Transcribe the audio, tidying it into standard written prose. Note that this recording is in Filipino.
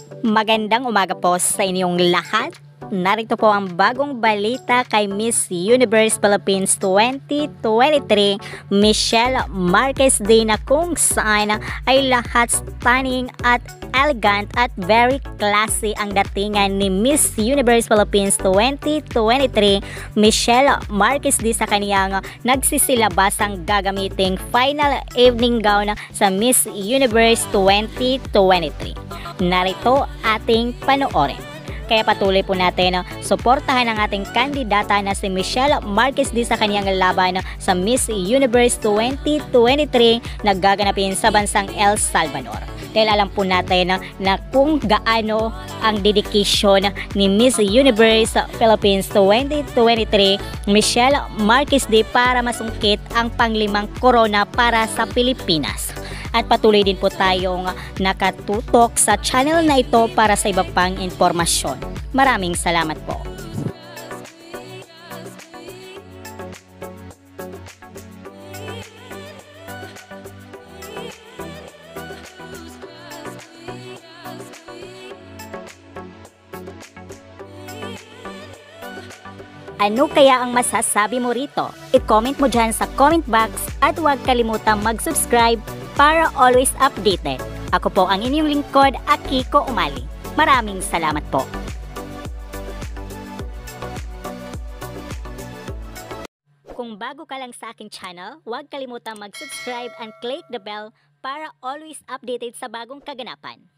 Magandang umaga po sa inyong lahat. Narito po ang bagong balita kay Miss Universe Philippines 2023 Michelle Marquez din, na kung saan ay lahat stunning at elegant at very classy ang datingan ni Miss Universe Philippines 2023 Michelle Marquez din sa kaniyang nagsisilabasang gagamiting final evening gown sa Miss Universe 2023. Narito ating panoorin. Kaya patuloy po natin suportahan ang ating kandidata na si Michelle Marquez din sa kanyang laban sa Miss Universe 2023 na gaganapin sa bansang El Salvador. Dahil alam po natin na kung gaano ang dedication ni Miss Universe Philippines 2023 Michelle Marquez din para masungkit ang panglimang corona para sa Pilipinas. At patuloy din po tayong nakatutok sa channel na ito para sa iba pang impormasyon. Maraming salamat po. Ano kaya ang masasabi mo rito? I-comment mo dyan sa comment box at huwag kalimutang mag-subscribe para always updated. Ako po ang inyong lingkod, Akiko Umali. Maraming salamat po. Kung bago ka lang sa aking channel, huwag kalimutang mag-subscribe and click the bell para always updated sa bagong kaganapan.